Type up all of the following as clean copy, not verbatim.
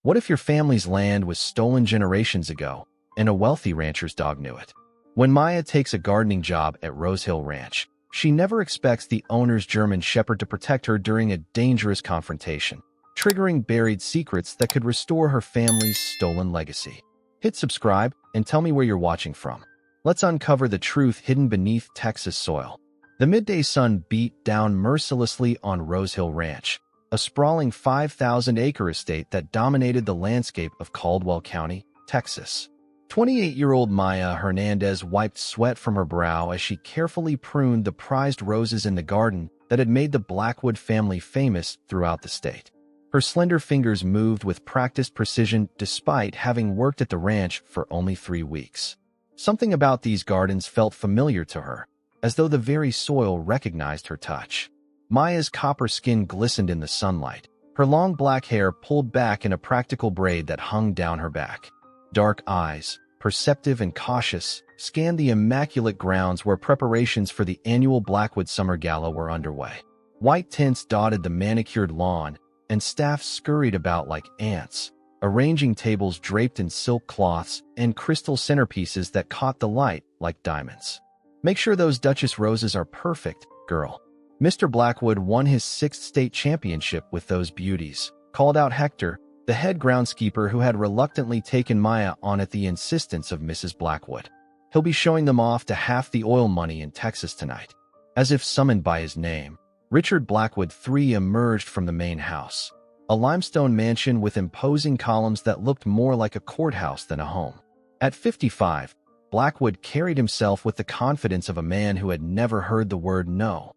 What if your family's land was stolen generations ago and a wealthy rancher's dog knew it? When Maya takes a gardening job at Rose Hill Ranch, she never expects the owner's German Shepherd to protect her during a dangerous confrontation, triggering buried secrets that could restore her family's stolen legacy. Hit subscribe and tell me where you're watching from. Let's uncover the truth hidden beneath Texas soil. The midday sun beat down mercilessly on Rose Hill Ranch, a sprawling 5,000-acre estate that dominated the landscape of Caldwell County, Texas. 28-year-old Maya Hernandez wiped sweat from her brow as she carefully pruned the prized roses in the garden that had made the Blackwood family famous throughout the state. Her slender fingers moved with practiced precision despite having worked at the ranch for only 3 weeks. Something about these gardens felt familiar to her, as though the very soil recognized her touch. Maya's copper skin glistened in the sunlight, her long black hair pulled back in a practical braid that hung down her back. Dark eyes, perceptive and cautious, scanned the immaculate grounds where preparations for the annual Blackwood Summer Gala were underway. White tints dotted the manicured lawn, and staff scurried about like ants, arranging tables draped in silk cloths and crystal centerpieces that caught the light like diamonds. "Make sure those Duchess roses are perfect, girl." Mr. Blackwood won his 6th state championship with those beauties, called out Hector, the head groundskeeper who had reluctantly taken Maya on at the insistence of Mrs. Blackwood. "He'll be showing them off to half the oil money in Texas tonight." As if summoned by his name, Richard Blackwood III emerged from the main house, a limestone mansion with imposing columns that looked more like a courthouse than a home. At 55, Blackwood carried himself with the confidence of a man who had never heard the word no.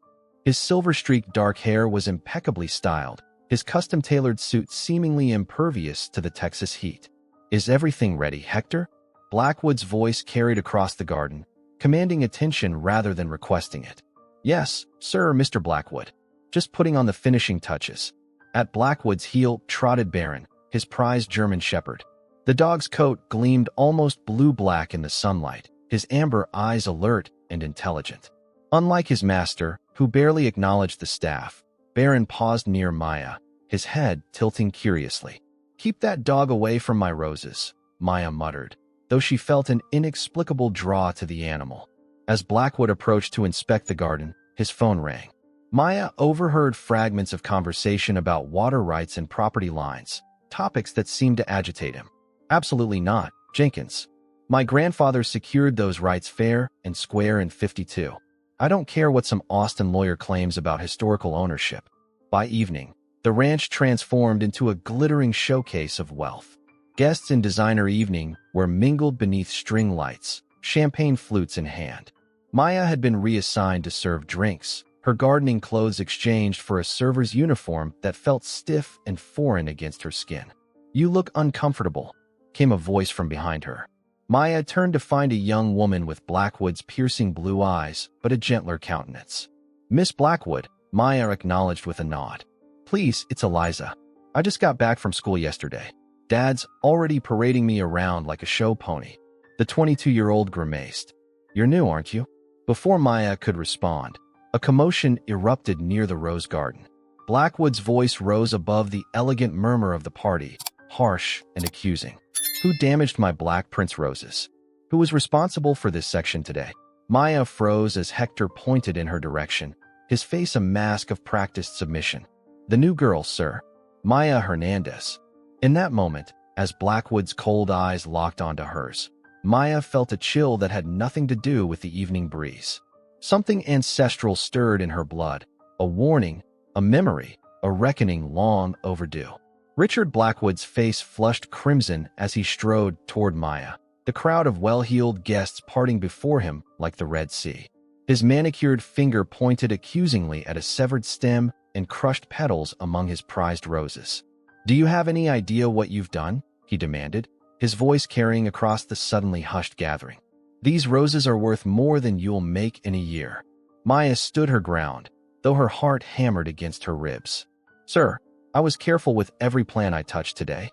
His silver-streaked dark hair was impeccably styled, his custom-tailored suit seemingly impervious to the Texas heat. "Is everything ready, Hector?" Blackwood's voice carried across the garden, commanding attention rather than requesting it. "Yes, sir, Mr. Blackwood. Just putting on the finishing touches." At Blackwood's heel trotted Baron, his prized German Shepherd. The dog's coat gleamed almost blue-black in the sunlight, his amber eyes alert and intelligent. Unlike his master, who barely acknowledged the staff, Baron paused near Maya, his head tilting curiously. "Keep that dog away from my roses," Maya muttered, though she felt an inexplicable draw to the animal. As Blackwood approached to inspect the garden, his phone rang. Maya overheard fragments of conversation about water rights and property lines, topics that seemed to agitate him. "Absolutely not, Jenkins. My grandfather secured those rights fair and square in '52. I don't care what some Austin lawyer claims about historical ownership." By evening, the ranch transformed into a glittering showcase of wealth. Guests in designer evening were mingled beneath string lights, champagne flutes in hand. Maya had been reassigned to serve drinks, her gardening clothes exchanged for a server's uniform that felt stiff and foreign against her skin. "You look uncomfortable," came a voice from behind her. Maya turned to find a young woman with Blackwood's piercing blue eyes, but a gentler countenance. "Miss Blackwood," Maya acknowledged with a nod. "Please, it's Eliza. I just got back from school yesterday. Dad's already parading me around like a show pony." The 22-year-old grimaced. "You're new, aren't you?" Before Maya could respond, a commotion erupted near the rose garden. Blackwood's voice rose above the elegant murmur of the party, harsh and accusing. "Who damaged my Black Prince roses? Who was responsible for this section today?" Maya froze as Hector pointed in her direction, his face a mask of practiced submission. "The new girl, sir. Maya Hernandez." In that moment, as Blackwood's cold eyes locked onto hers, Maya felt a chill that had nothing to do with the evening breeze. Something ancestral stirred in her blood, a warning, a memory, a reckoning long overdue. Richard Blackwood's face flushed crimson as he strode toward Maya, the crowd of well-heeled guests parting before him like the Red Sea. His manicured finger pointed accusingly at a severed stem and crushed petals among his prized roses. "Do you have any idea what you've done?" he demanded, his voice carrying across the suddenly hushed gathering. "These roses are worth more than you'll make in a year." Maya stood her ground, though her heart hammered against her ribs. "Sir, I was careful with every plant I touched today.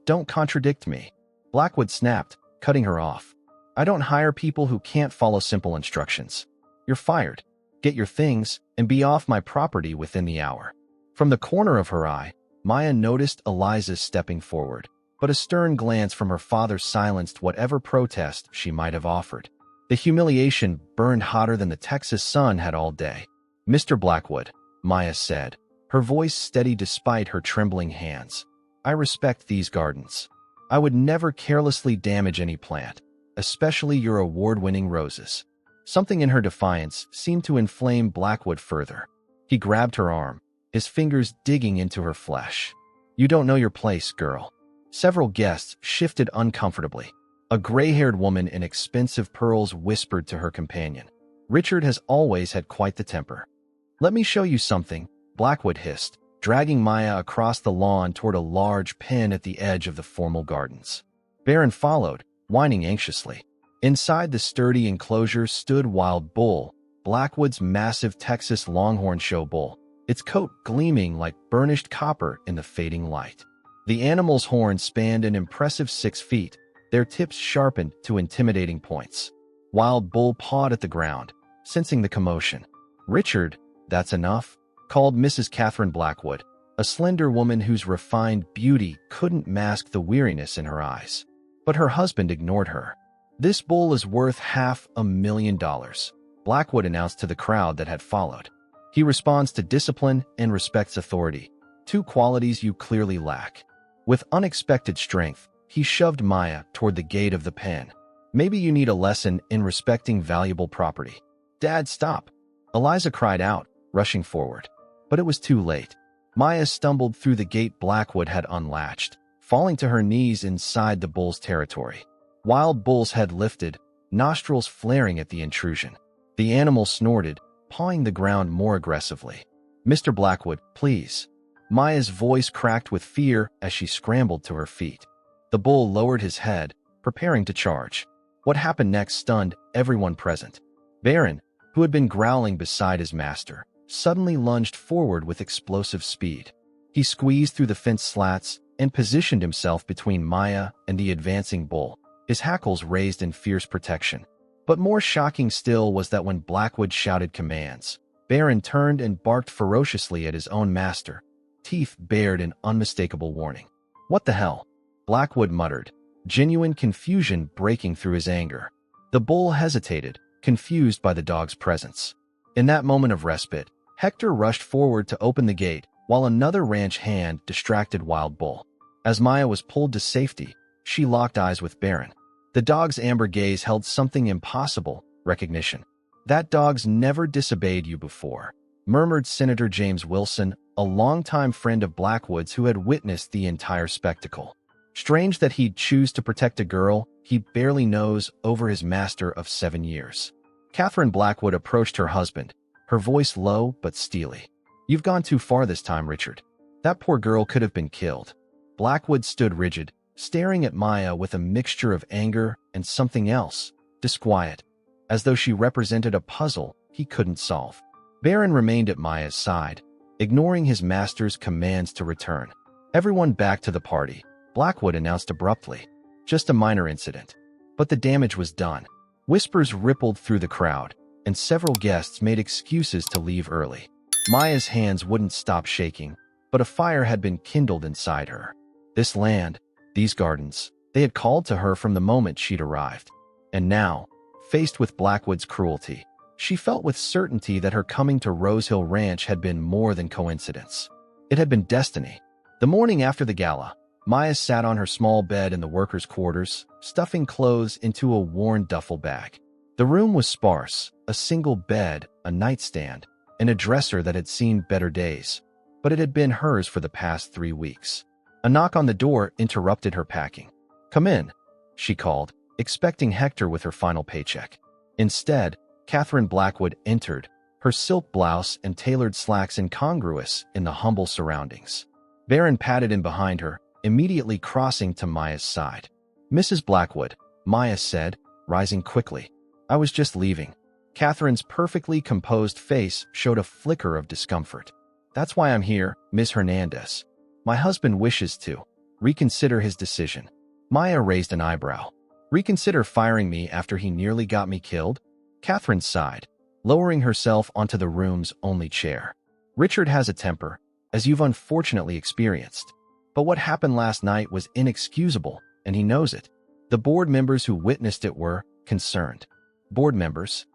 Don't contradict me." Blackwood snapped, cutting her off. "I don't hire people who can't follow simple instructions. You're fired. Get your things and be off my property within the hour." From the corner of her eye, Maya noticed Eliza stepping forward, but a stern glance from her father silenced whatever protest she might have offered. The humiliation burned hotter than the Texas sun had all day. "Mr. Blackwood," Maya said, her voice steady despite her trembling hands, "I respect these gardens. I would never carelessly damage any plant, especially your award-winning roses." Something in her defiance seemed to inflame Blackwood further. He grabbed her arm, his fingers digging into her flesh. "You don't know your place, girl." Several guests shifted uncomfortably. A gray-haired woman in expensive pearls whispered to her companion. "Richard has always had quite the temper." "Let me show you something," Blackwood hissed, dragging Maya across the lawn toward a large pen at the edge of the formal gardens. Barron followed, whining anxiously. Inside the sturdy enclosure stood Wild Bull, Blackwood's massive Texas Longhorn show bull, its coat gleaming like burnished copper in the fading light. The animal's horns spanned an impressive 6 feet, their tips sharpened to intimidating points. Wild Bull pawed at the ground, sensing the commotion. "Richard, that's enough," called Mrs. Catherine Blackwood, a slender woman whose refined beauty couldn't mask the weariness in her eyes. But her husband ignored her. "This bull is worth $500,000, Blackwood announced to the crowd that had followed. "He responds to discipline and respects authority, 2 qualities you clearly lack." With unexpected strength, he shoved Maya toward the gate of the pen. "Maybe you need a lesson in respecting valuable property." "Dad, stop!" Eliza cried out, rushing forward. But it was too late. Maya stumbled through the gate Blackwood had unlatched, falling to her knees inside the bull's territory. Wild Bull's head lifted, nostrils flaring at the intrusion. The animal snorted, pawing the ground more aggressively. "Mr. Blackwood, please." Maya's voice cracked with fear as she scrambled to her feet. The bull lowered his head, preparing to charge. What happened next stunned everyone present. Barron, who had been growling beside his master, suddenly lunged forward with explosive speed. He squeezed through the fence slats and positioned himself between Maya and the advancing bull, his hackles raised in fierce protection. But more shocking still was that when Blackwood shouted commands, Barron turned and barked ferociously at his own master, teeth bared in unmistakable warning. "What the hell?" Blackwood muttered, genuine confusion breaking through his anger. The bull hesitated, confused by the dog's presence. In that moment of respite, Hector rushed forward to open the gate, while another ranch hand distracted Wild Bull. As Maya was pulled to safety, she locked eyes with Barron. The dog's amber gaze held something impossible, recognition. "That dog's never disobeyed you before," murmured Senator James Wilson, a longtime friend of Blackwood's who had witnessed the entire spectacle. "Strange that he'd choose to protect a girl he barely knows over his master of 7 years." Catherine Blackwood approached her husband, her voice low but steely. "You've gone too far this time, Richard. That poor girl could have been killed." Blackwood stood rigid, staring at Maya with a mixture of anger and something else, disquiet, as though she represented a puzzle he couldn't solve. Barron remained at Maya's side, ignoring his master's commands to return. "Everyone back to the party," Blackwood announced abruptly. "Just a minor incident." But the damage was done. Whispers rippled through the crowd, and several guests made excuses to leave early. Maya's hands wouldn't stop shaking, but a fire had been kindled inside her. This land, these gardens, they had called to her from the moment she'd arrived. And now, faced with Blackwood's cruelty, she felt with certainty that her coming to Rose Hill Ranch had been more than coincidence. It had been destiny. The morning after the gala, Maya sat on her small bed in the workers' quarters, stuffing clothes into a worn duffel bag. The room was sparse, a single bed, a nightstand, and a dresser that had seen better days. But it had been hers for the past 3 weeks. A knock on the door interrupted her packing. "Come in," she called, expecting Hector with her final paycheck. Instead, Catherine Blackwood entered, her silk blouse and tailored slacks incongruous in the humble surroundings. Barron patted in behind her, immediately crossing to Maya's side. "Mrs. Blackwood," Maya said, rising quickly. "I was just leaving." Catherine's perfectly composed face showed a flicker of discomfort. "That's why I'm here, Ms. Hernandez. My husband wishes to reconsider his decision." Maya raised an eyebrow. "Reconsider firing me after he nearly got me killed?" Catherine sighed, lowering herself onto the room's only chair. "Richard has a temper, as you've unfortunately experienced. But what happened last night was inexcusable, and he knows it. The board members who witnessed it were concerned. Board members?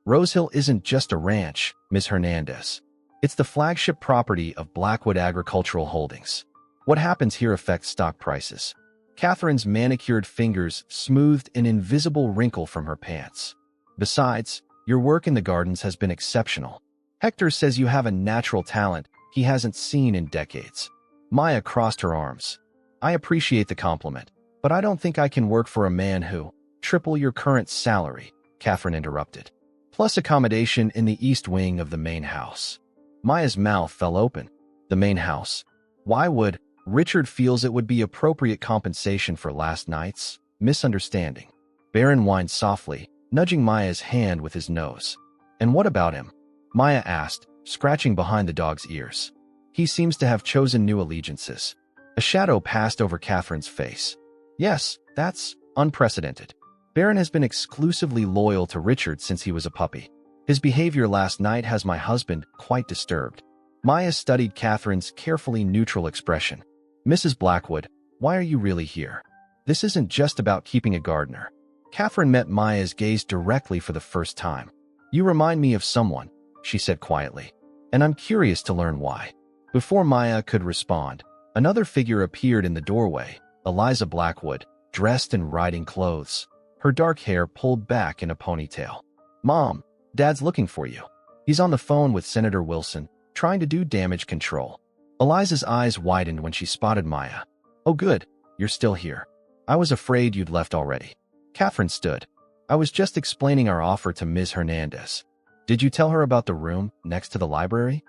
Rosehill isn't just a ranch, Ms. Hernandez. It's the flagship property of Blackwood Agricultural Holdings. What happens here affects stock prices. Catherine's manicured fingers smoothed an invisible wrinkle from her pants. Besides, your work in the gardens has been exceptional. Hector says you have a natural talent he hasn't seen in decades. Maya crossed her arms. I appreciate the compliment, but I don't think I can work for a man who, triple your current salary, Catherine interrupted, plus accommodation in the east wing of the main house. Maya's mouth fell open. The main house. Why would Richard feels it would be appropriate compensation for last night's misunderstanding? Baron whined softly, nudging Maya's hand with his nose. And what about him? Maya asked, scratching behind the dog's ears. He seems to have chosen new allegiances. A shadow passed over Catherine's face. Yes, that's unprecedented. Baron has been exclusively loyal to Richard since he was a puppy. His behavior last night has my husband quite disturbed. Maya studied Catherine's carefully neutral expression. Mrs. Blackwood, why are you really here? This isn't just about keeping a gardener. Catherine met Maya's gaze directly for the first time. You remind me of someone, she said quietly, and I'm curious to learn why. Before Maya could respond, another figure appeared in the doorway, Eliza Blackwood, dressed in riding clothes, her dark hair pulled back in a ponytail. Mom, Dad's looking for you. He's on the phone with Senator Wilson, trying to do damage control. Eliza's eyes widened when she spotted Maya. Oh good, you're still here. I was afraid you'd left already. Catherine stood. I was just explaining our offer to Ms. Hernandez. Did you tell her about the room next to the library?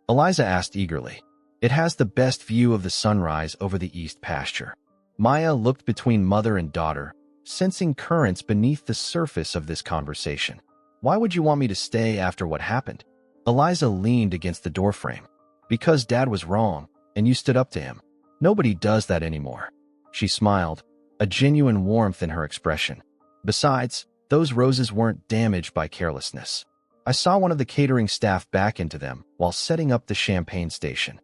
Eliza asked eagerly. It has the best view of the sunrise over the east pasture. Maya looked between mother and daughter, sensing currents beneath the surface of this conversation. Why would you want me to stay after what happened? Eliza leaned against the doorframe. Because Dad was wrong, and you stood up to him. Nobody does that anymore. She smiled, a genuine warmth in her expression. Besides, those roses weren't damaged by carelessness. I saw one of the catering staff back into them while setting up the champagne station.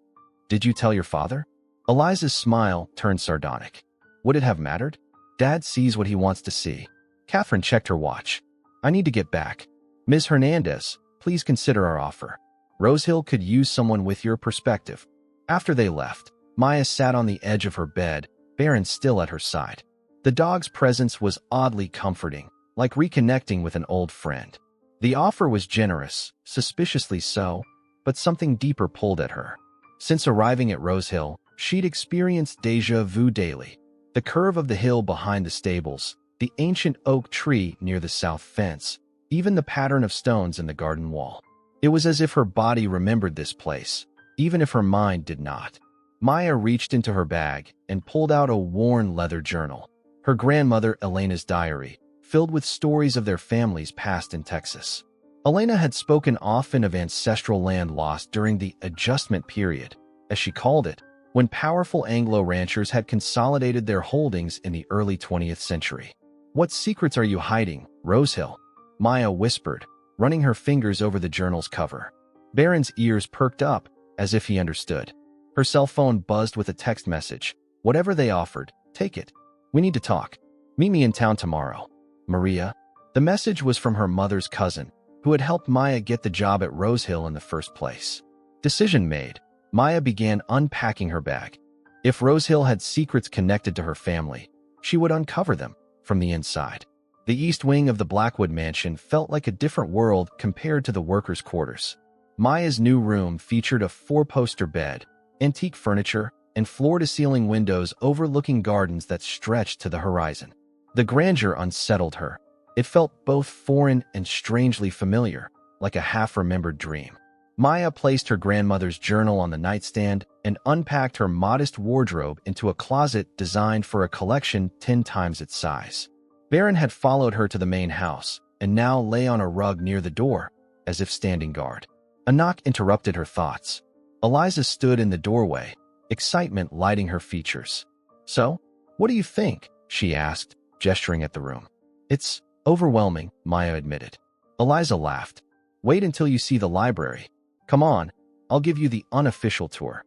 Did you tell your father? Eliza's smile turned sardonic. Would it have mattered? Dad sees what he wants to see. Catherine checked her watch. I need to get back. Ms. Hernandez, please consider our offer. Rosehill could use someone with your perspective. After they left, Maya sat on the edge of her bed, Baron still at her side. The dog's presence was oddly comforting, like reconnecting with an old friend. The offer was generous, suspiciously so, but something deeper pulled at her. Since arriving at Rosehill, she'd experienced déjà vu daily. The curve of the hill behind the stables, the ancient oak tree near the south fence, even the pattern of stones in the garden wall. It was as if her body remembered this place, even if her mind did not. Maya reached into her bag and pulled out a worn leather journal, her grandmother Elena's diary, filled with stories of their family's past in Texas. Elena had spoken often of ancestral land lost during the adjustment period, as she called it, when powerful Anglo ranchers had consolidated their holdings in the early 20th century. What secrets are you hiding, Rosehill? Maya whispered, running her fingers over the journal's cover. Baron's ears perked up, as if he understood. Her cell phone buzzed with a text message. Whatever they offered, take it. We need to talk. Meet me in town tomorrow. Maria. The message was from her mother's cousin, who had helped Maya get the job at Rosehill in the first place. Decision made, Maya began unpacking her bag. If Rosehill had secrets connected to her family, she would uncover them from the inside. The east wing of the Blackwood mansion felt like a different world compared to the workers' quarters. Maya's new room featured a four-poster bed, antique furniture, and floor-to-ceiling windows overlooking gardens that stretched to the horizon. The grandeur unsettled her. It felt both foreign and strangely familiar, like a half-remembered dream. Maya placed her grandmother's journal on the nightstand and unpacked her modest wardrobe into a closet designed for a collection 10 times its size. Baron had followed her to the main house and now lay on a rug near the door, as if standing guard. A knock interrupted her thoughts. Eliza stood in the doorway, excitement lighting her features. So, what do you think? She asked, gesturing at the room. It's overwhelming, Maya admitted. Eliza laughed. Wait until you see the library. Come on, I'll give you the unofficial tour.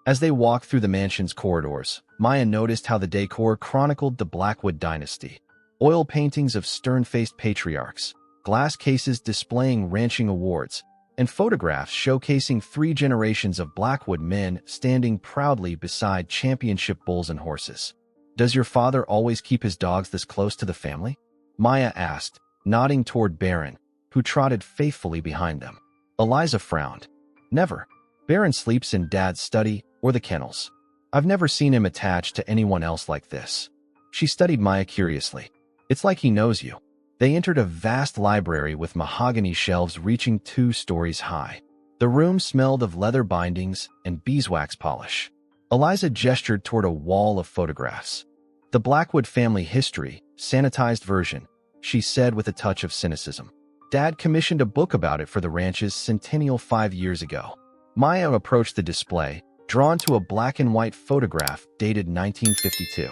As they walked through the mansion's corridors, Maya noticed how the decor chronicled the Blackwood dynasty. Oil paintings of stern-faced patriarchs, glass cases displaying ranching awards, and photographs showcasing 3 generations of Blackwood men standing proudly beside championship bulls and horses. "Does your father always keep his dogs this close to the family?" Maya asked, nodding toward Baron, who trotted faithfully behind them. Eliza frowned. "Never. Baron sleeps in Dad's study or the kennels. I've never seen him attached to anyone else like this." She studied Maya curiously. "It's like he knows you." They entered a vast library with mahogany shelves reaching 2 stories high. The room smelled of leather bindings and beeswax polish. Eliza gestured toward a wall of photographs. "The Blackwood family history, sanitized version," she said with a touch of cynicism. "Dad commissioned a book about it for the ranch's centennial 5 years ago." Maya approached the display, drawn to a black-and-white photograph dated 1952.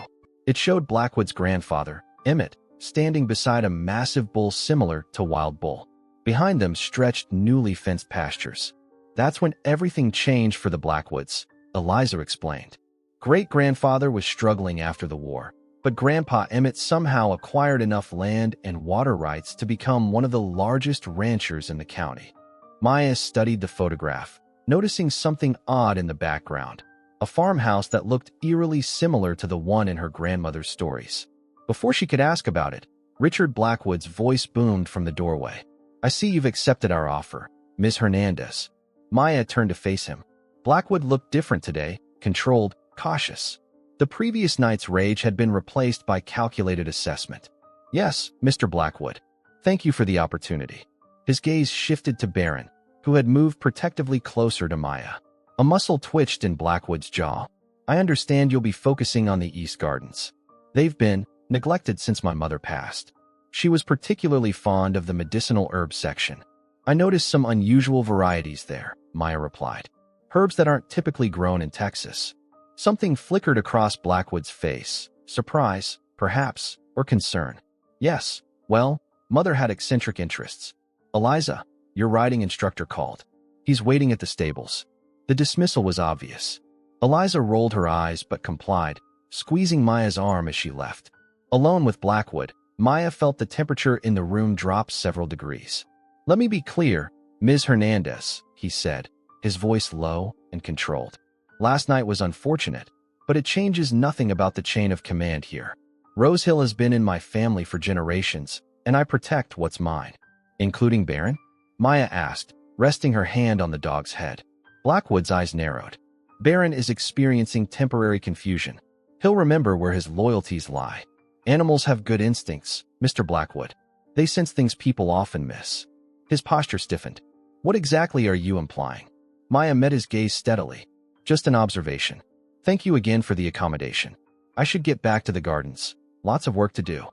It showed Blackwood's grandfather, Emmett, standing beside a massive bull similar to Wild Bull. Behind them stretched newly fenced pastures. "That's when everything changed for the Blackwoods," Eliza explained. "Great-grandfather was struggling after the war, but Grandpa Emmett somehow acquired enough land and water rights to become one of the largest ranchers in the county." Maya studied the photograph, noticing something odd in the background, a farmhouse that looked eerily similar to the one in her grandmother's stories. Before she could ask about it, Richard Blackwood's voice boomed from the doorway. "I see you've accepted our offer, Ms. Hernandez." Maya turned to face him. Blackwood looked different today, controlled, cautious. The previous night's rage had been replaced by calculated assessment. "Yes, Mr. Blackwood. Thank you for the opportunity." His gaze shifted to Baron, who had moved protectively closer to Maya. A muscle twitched in Blackwood's jaw. "I understand you'll be focusing on the East Gardens. They've been neglected since my mother passed. She was particularly fond of the medicinal herb section." "I noticed some unusual varieties there," Maya replied. "Herbs that aren't typically grown in Texas." Something flickered across Blackwood's face. Surprise, perhaps, or concern. "Yes, well, Mother had eccentric interests." "Eliza, your riding instructor called. He's waiting at the stables." The dismissal was obvious. Eliza rolled her eyes but complied, squeezing Maya's arm as she left. Alone with Blackwood, Maya felt the temperature in the room drop several degrees. "Let me be clear, Ms. Hernandez," he said, his voice low and controlled. "Last night was unfortunate, but it changes nothing about the chain of command here. Rosehill has been in my family for generations, and I protect what's mine." "Including Baron?" Maya asked, resting her hand on the dog's head. Blackwood's eyes narrowed. "Baron is experiencing temporary confusion. He'll remember where his loyalties lie. Animals have good instincts, Mr. Blackwood. They sense things people often miss." His posture stiffened. "What exactly are you implying?" Maya met his gaze steadily. "Just an observation. Thank you again for the accommodation. I should get back to the gardens. Lots of work to do."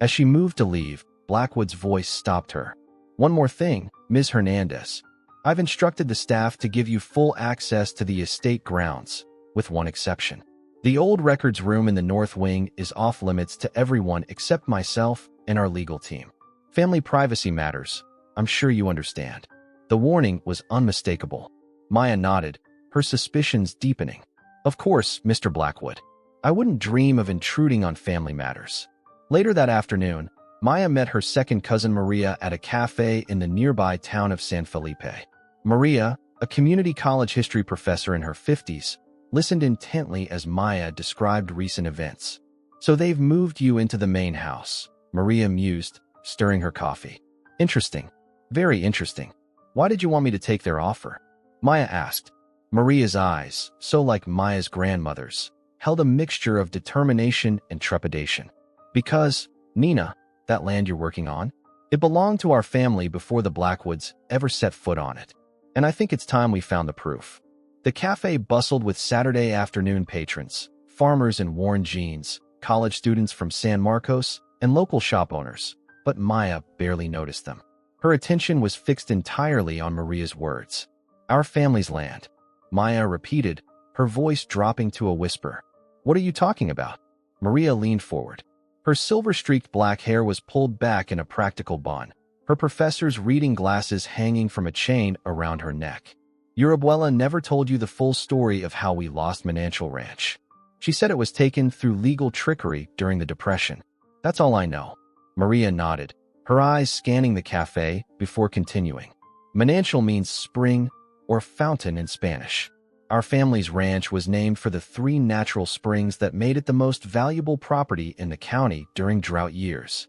As she moved to leave, Blackwood's voice stopped her. "One more thing, Ms. Hernandez. I've instructed the staff to give you full access to the estate grounds, with one exception. The old records room in the north wing is off-limits to everyone except myself and our legal team. Family privacy matters. I'm sure you understand." The warning was unmistakable. Maya nodded, her suspicions deepening. "Of course, Mr. Blackwood. I wouldn't dream of intruding on family matters." Later that afternoon, Maya met her second cousin Maria at a cafe in the nearby town of San Felipe. Maria, a community college history professor in her 50s, listened intently as Maya described recent events. "So they've moved you into the main house," Maria mused, stirring her coffee. "Interesting. Very interesting. Why did you want me to take their offer?" Maya asked. Maria's eyes, so like Maya's grandmother's, held a mixture of determination and trepidation. "Because, Nina, that land you're working on? It belonged to our family before the Blackwoods ever set foot on it. And I think it's time we found the proof." The cafe bustled with Saturday afternoon patrons, farmers in worn jeans, college students from San Marcos, and local shop owners, but Maya barely noticed them. Her attention was fixed entirely on Maria's words. "Our family's land," Maya repeated, her voice dropping to a whisper. "What are you talking about?" Maria leaned forward. Her silver-streaked black hair was pulled back in a practical bun, her professor's reading glasses hanging from a chain around her neck. Your abuela never told you the full story of how we lost Menanchel Ranch. She said it was taken through legal trickery during the Depression. That's all I know. Maria nodded, her eyes scanning the cafe before continuing. Menanchel means spring or fountain in Spanish. Our family's ranch was named for the 3 natural springs that made it the most valuable property in the county during drought years.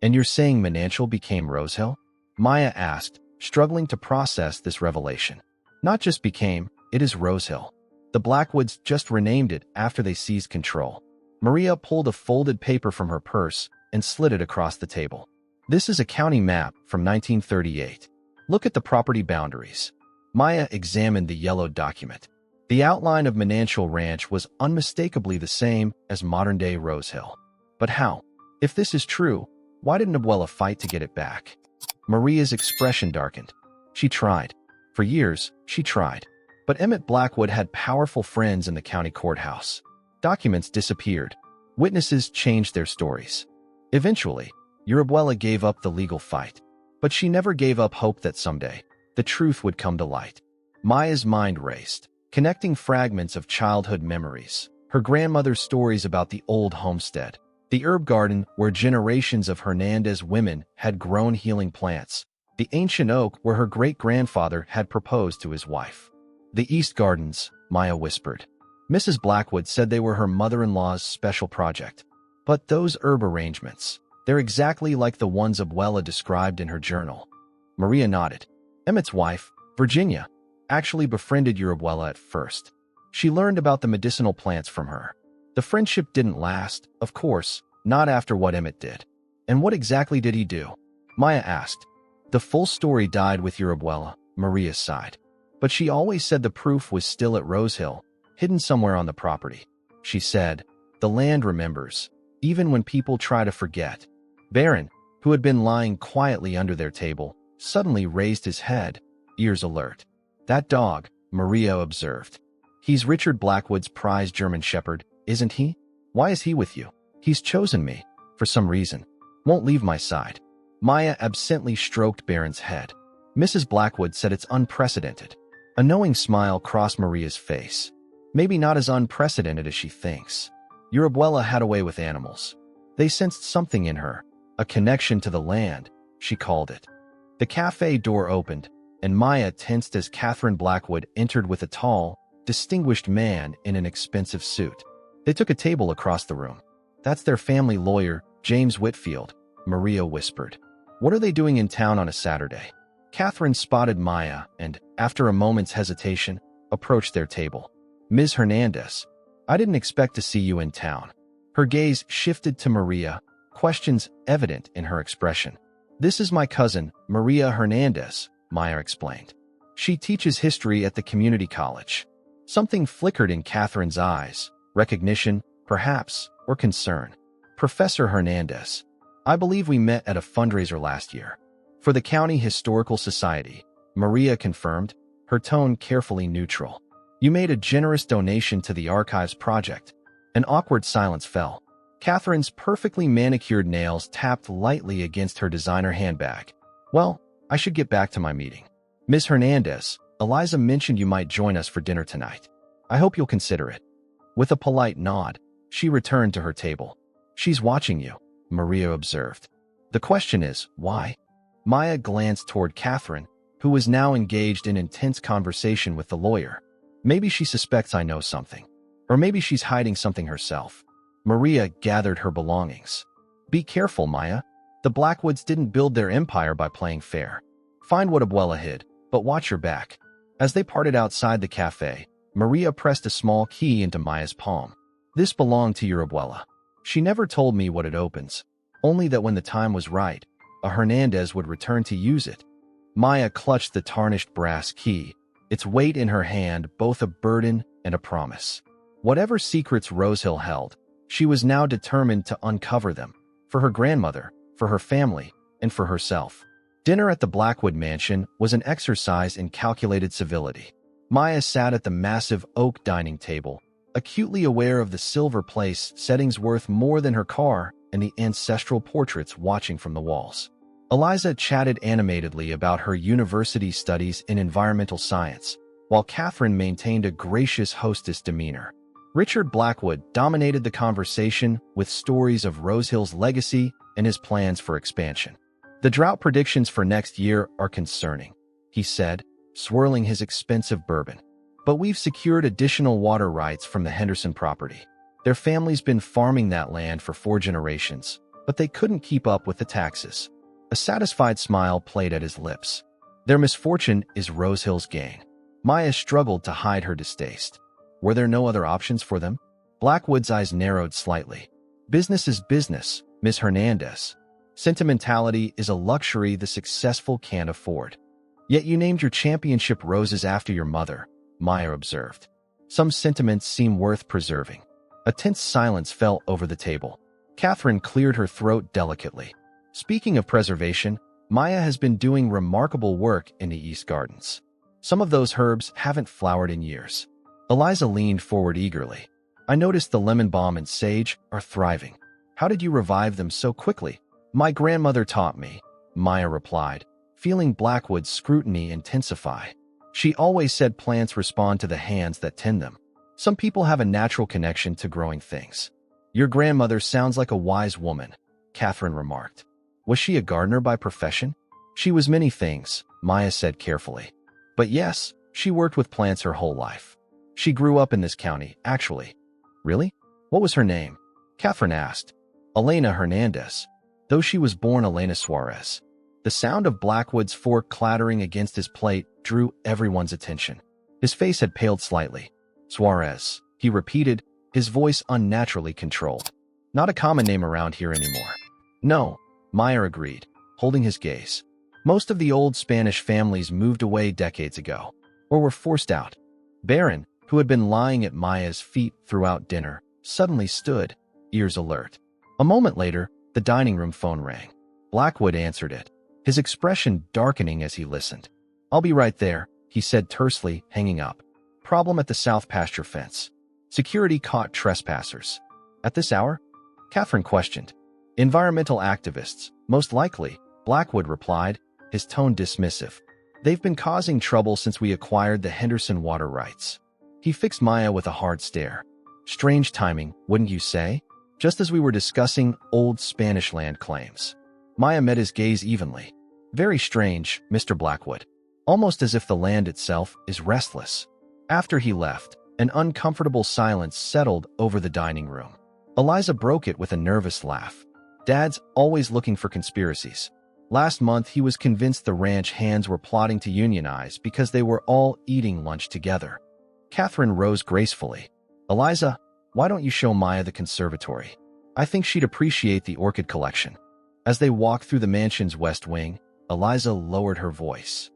And you're saying Menanchel became Rosehill? Maya asked, struggling to process this revelation. Not just became, it is Rosehill. The Blackwoods just renamed it after they seized control. Maria pulled a folded paper from her purse and slid it across the table. This is a county map from 1938. Look at the property boundaries. Maya examined the yellowed document. The outline of Menanchel Ranch was unmistakably the same as modern-day Rosehill. But how? If this is true, why didn't Abuela fight to get it back? Maria's expression darkened. She tried. For years, she tried. But Emmett Blackwood had powerful friends in the county courthouse. Documents disappeared. Witnesses changed their stories. Eventually, your abuela gave up the legal fight. But she never gave up hope that someday, the truth would come to light. Maya's mind raced, connecting fragments of childhood memories. Her grandmother's stories about the old homestead, the herb garden where generations of Hernandez women had grown healing plants, the ancient oak where her great-grandfather had proposed to his wife. The East Gardens, Maya whispered. Mrs. Blackwood said they were her mother-in-law's special project. But those herb arrangements, they're exactly like the ones Abuela described in her journal. Maria nodded. Emmett's wife, Virginia, actually befriended your abuela at first. She learned about the medicinal plants from her. The friendship didn't last, of course, not after what Emmett did. And what exactly did he do? Maya asked. The full story died with your abuela, Maria sighed. But she always said the proof was still at Rosehill, hidden somewhere on the property. She said, the land remembers, even when people try to forget. Barron, who had been lying quietly under their table, suddenly raised his head, ears alert. That dog, Maria observed. He's Richard Blackwood's prize German Shepherd, isn't he? Why is he with you? He's chosen me, for some reason. Won't leave my side. Maya absently stroked Barron's head. Mrs. Blackwood said it's unprecedented. A knowing smile crossed Maria's face. Maybe not as unprecedented as she thinks. Your abuela had a way with animals. They sensed something in her, a connection to the land, she called it. The cafe door opened, and Maya tensed as Catherine Blackwood entered with a tall, distinguished man in an expensive suit. They took a table across the room. That's their family lawyer, James Whitfield, Maria whispered. What are they doing in town on a Saturday? Catherine spotted Maya and, after a moment's hesitation, approached their table. Ms. Hernandez, I didn't expect to see you in town. Her gaze shifted to Maria, questions evident in her expression. This is my cousin, Maria Hernandez, Maya explained. She teaches history at the community college. Something flickered in Catherine's eyes, recognition, perhaps, or concern. Professor Hernandez, I believe we met at a fundraiser last year. For the County Historical Society, Maria confirmed, her tone carefully neutral. You made a generous donation to the Archives project. An awkward silence fell. Catherine's perfectly manicured nails tapped lightly against her designer handbag. Well, I should get back to my meeting. Ms. Hernandez, Eliza mentioned you might join us for dinner tonight. I hope you'll consider it. With a polite nod, she returned to her table. She's watching you, Maria observed. The question is, why? Maya glanced toward Catherine, who was now engaged in intense conversation with the lawyer. Maybe she suspects I know something. Or maybe she's hiding something herself. Maria gathered her belongings. Be careful, Maya. The Blackwoods didn't build their empire by playing fair. Find what Abuela hid, but watch your back. As they parted outside the cafe, Maria pressed a small key into Maya's palm. This belonged to your Abuela. She never told me what it opens, only that when the time was right, a Hernandez would return to use it. Maya clutched the tarnished brass key, its weight in her hand both a burden and a promise. Whatever secrets Rosehill held, she was now determined to uncover them, for her grandmother, for her family, and for herself. Dinner at the Blackwood mansion was an exercise in calculated civility. Maya sat at the massive oak dining table, acutely aware of the silver place settings worth more than her car and the ancestral portraits watching from the walls. Eliza chatted animatedly about her university studies in environmental science, while Catherine maintained a gracious hostess demeanor. Richard Blackwood dominated the conversation with stories of Rosehill's legacy and his plans for expansion. "The drought predictions for next year are concerning," he said, swirling his expensive bourbon. "But we've secured additional water rights from the Henderson property. Their family's been farming that land for 4 generations, but they couldn't keep up with the taxes." A satisfied smile played at his lips. "Their misfortune is Rosehill's gain." Maya struggled to hide her distaste. Were there no other options for them? Blackwood's eyes narrowed slightly. "Business is business, Miss Hernandez. Sentimentality is a luxury the successful can't afford." "Yet you named your championship roses after your mother," Maya observed. "Some sentiments seem worth preserving." A tense silence fell over the table. Catherine cleared her throat delicately. "Speaking of preservation, Maya has been doing remarkable work in the East Gardens. Some of those herbs haven't flowered in years." Eliza leaned forward eagerly. "I noticed the lemon balm and sage are thriving. How did you revive them so quickly?" "My grandmother taught me," Maya replied, feeling Blackwood's scrutiny intensify. "She always said plants respond to the hands that tend them. Some people have a natural connection to growing things." "Your grandmother sounds like a wise woman," Catherine remarked. "Was she a gardener by profession?" "She was many things," Maya said carefully. "But yes, she worked with plants her whole life. She grew up in this county, actually." "Really? What was her name?" Catherine asked. "Elena Hernandez, though she was born Elena Suarez." The sound of Blackwood's fork clattering against his plate drew everyone's attention. His face had paled slightly. "Suarez," he repeated, his voice unnaturally controlled. "Not a common name around here anymore." "No," Maya agreed, holding his gaze. "Most of the old Spanish families moved away decades ago, or were forced out." Baron, who had been lying at Maya's feet throughout dinner, suddenly stood, ears alert. A moment later, the dining room phone rang. Blackwood answered it, his expression darkening as he listened. "I'll be right there," he said tersely, hanging up. "Problem at the south pasture fence. Security caught trespassers." "At this hour?" Catherine questioned. "Environmental activists, most likely," Blackwood replied, his tone dismissive. "They've been causing trouble since we acquired the Henderson water rights." He fixed Maya with a hard stare. "Strange timing, wouldn't you say? Just as we were discussing old Spanish land claims." Maya met his gaze evenly. "Very strange, Mr. Blackwood. Almost as if the land itself is restless." After he left, an uncomfortable silence settled over the dining room. Eliza broke it with a nervous laugh. "Dad's always looking for conspiracies. Last month he was convinced the ranch hands were plotting to unionize because they were all eating lunch together." Catherine rose gracefully. "Eliza, why don't you show Maya the conservatory? I think she'd appreciate the orchid collection." As they walked through the mansion's west wing, Eliza lowered her voice.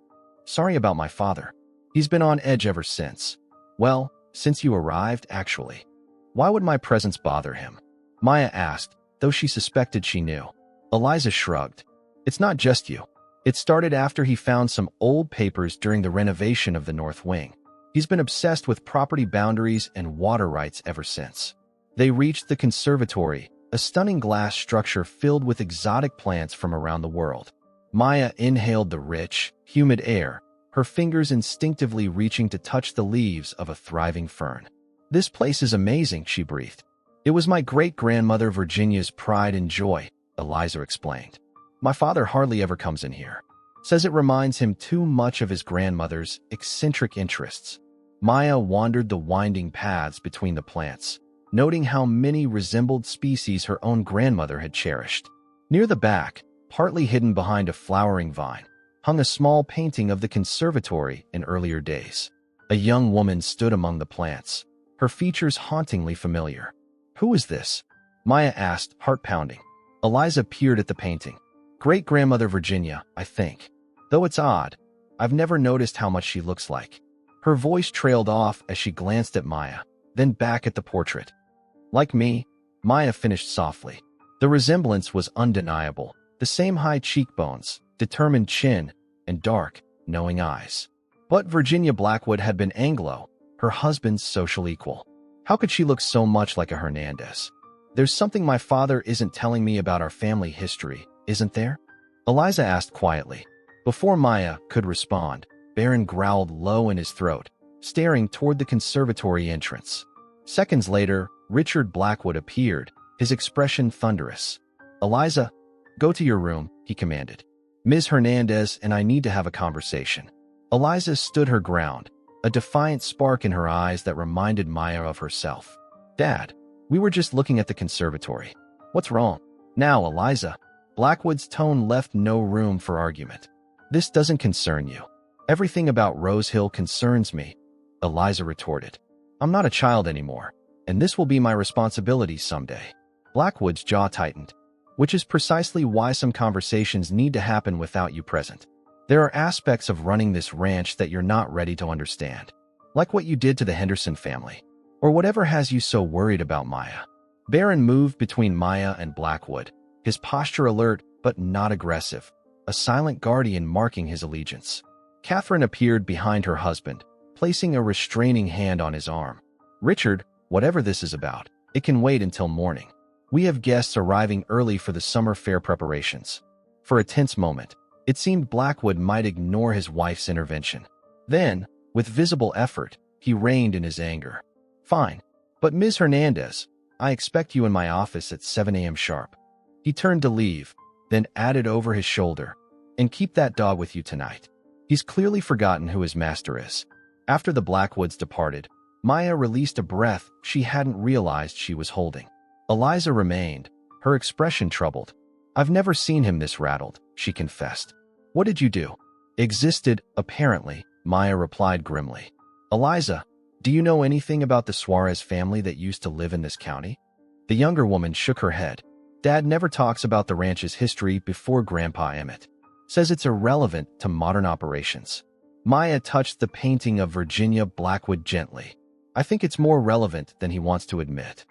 "Sorry about my father. He's been on edge ever since. Well, since you arrived, actually." "Why would my presence bother him?" Maya asked, though she suspected she knew. Eliza shrugged. "It's not just you. It started after he found some old papers during the renovation of the North Wing. He's been obsessed with property boundaries and water rights ever since." They reached the conservatory, a stunning glass structure filled with exotic plants from around the world. Maya inhaled the rich, humid air, her fingers instinctively reaching to touch the leaves of a thriving fern. "This place is amazing," she breathed. "It was my great-grandmother Virginia's pride and joy," Eliza explained. "My father hardly ever comes in here. Says it reminds him too much of his grandmother's eccentric interests." Maya wandered the winding paths between the plants, noting how many resembled species her own grandmother had cherished. Near the back, partly hidden behind a flowering vine, hung a small painting of the conservatory in earlier days. A young woman stood among the plants, her features hauntingly familiar. "Who is this?" Maya asked, heart pounding. Eliza peered at the painting. "Great-grandmother Virginia, I think. Though it's odd, I've never noticed how much she looks like." Her voice trailed off as she glanced at Maya, then back at the portrait. "Like me," Maya finished softly. The resemblance was undeniable. The same high cheekbones, determined chin, and dark, knowing eyes. But Virginia Blackwood had been Anglo, her husband's social equal. How could she look so much like a Hernandez? "There's something my father isn't telling me about our family history, isn't there?" Eliza asked quietly. Before Maya could respond, Baron growled low in his throat. staring toward the conservatory entrance. Seconds later, Richard Blackwood appeared, his expression thunderous. "Eliza, go to your room," he commanded. "Ms. Hernandez and I need to have a conversation." Eliza stood her ground, a defiant spark in her eyes that reminded Maya of herself. "Dad, we were just looking at the conservatory. What's wrong?" "Now, Eliza." Blackwood's tone left no room for argument. "This doesn't concern you. Everything about Rose Hill concerns me," Eliza retorted. "I'm not a child anymore, and this will be my responsibility someday." Blackwood's jaw tightened, which is precisely why some conversations need to happen without you present. There are aspects of running this ranch that you're not ready to understand, like what you did to the Henderson family, or whatever has you so worried about Maya. Barron moved between Maya and Blackwood, his posture alert but not aggressive, a silent guardian marking his allegiance. Catherine appeared behind her husband, placing a restraining hand on his arm. "Richard, whatever this is about, it can wait until morning. We have guests arriving early for the summer fair preparations." For a tense moment, it seemed Blackwood might ignore his wife's intervention. Then, with visible effort, he reined in his anger. "Fine, but Ms. Hernandez, I expect you in my office at 7 a.m. sharp." He turned to leave, then added over his shoulder, "And keep that dog with you tonight. He's clearly forgotten who his master is." After the Blackwoods departed, Maya released a breath she hadn't realized she was holding. Eliza remained, her expression troubled. "I've never seen him this rattled," she confessed. "What did you do?" "Existed, apparently," Maya replied grimly. "Eliza, do you know anything about the Suarez family that used to live in this county?" The younger woman shook her head. "Dad never talks about the ranch's history before Grandpa Emmett. Says it's irrelevant to modern operations." Maya touched the painting of Virginia Blackwood gently. "I think it's more relevant than he wants to admit."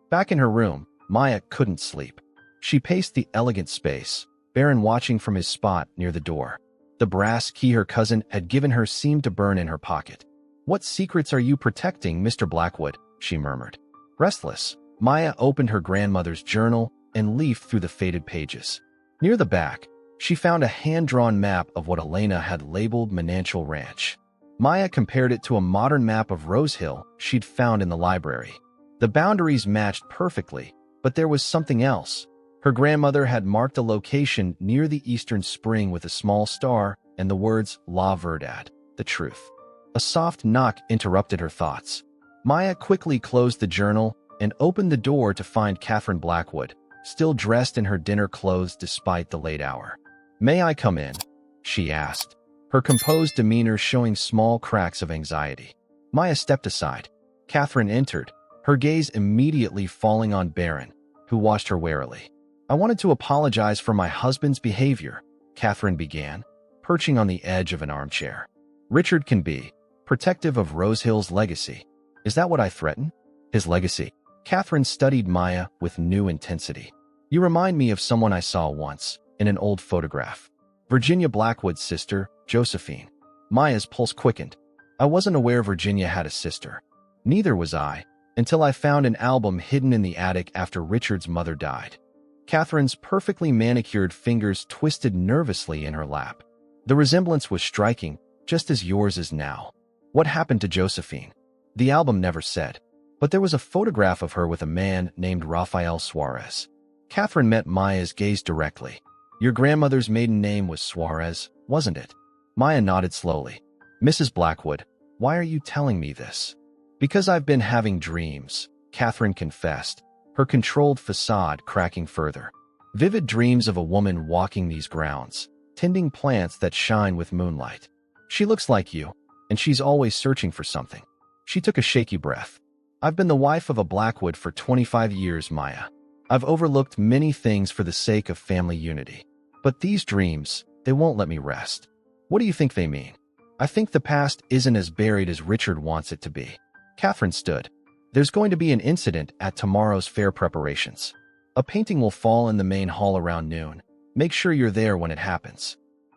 Back in her room, Maya couldn't sleep. She paced the elegant space, Barron watching from his spot near the door. The brass key her cousin had given her seemed to burn in her pocket. "What secrets are you protecting, Mr. Blackwood?" she murmured. Restless, Maya opened her grandmother's journal and leafed through the faded pages. Near the back, she found a hand-drawn map of what Elena had labeled Menanchel Ranch. Maya compared it to a modern map of Rose Hill she'd found in the library. The boundaries matched perfectly, but there was something else. Her grandmother had marked a location near the eastern spring with a small star and the words La Verdad, the truth. A soft knock interrupted her thoughts. Maya quickly closed the journal and opened the door to find Catherine Blackwood, still dressed in her dinner clothes despite the late hour. "May I come in?" she asked, her composed demeanor showing small cracks of anxiety. Maya stepped aside. Catherine entered, her gaze immediately falling on Barron, who watched her warily. "I wanted to apologize for my husband's behavior," Catherine began, perching on the edge of an armchair. "Richard can be protective of Rose Hill's legacy. Is that what I threaten? His legacy?" Catherine studied Maya with new intensity. "You remind me of someone I saw once, in an old photograph. Virginia Blackwood's sister, Josephine." Maya's pulse quickened. "I wasn't aware Virginia had a sister. Neither was I, until I found an album hidden in the attic after Richard's mother died." Catherine's perfectly manicured fingers twisted nervously in her lap. "The resemblance was striking, just as yours is now. What happened to Josephine?" "The album never said, but there was a photograph of her with a man named Rafael Suarez." Catherine met Maya's gaze directly. "Your grandmother's maiden name was Suarez, wasn't it?" Maya nodded slowly. "Mrs. Blackwood, why are you telling me this?" "Because I've been having dreams," Catherine confessed, her controlled facade cracking further. "Vivid dreams of a woman walking these grounds, tending plants that shine with moonlight. She looks like you, and she's always searching for something." She took a shaky breath. "I've been the wife of a Blackwood for 25 years, Maya. I've overlooked many things for the sake of family unity. But these dreams, they won't let me rest." "What do you think they mean?" "I think the past isn't as buried as Richard wants it to be." Catherine stood. "There's going to be an incident at tomorrow's fair preparations. A painting will fall in the main hall around noon. Make sure you're there when it happens."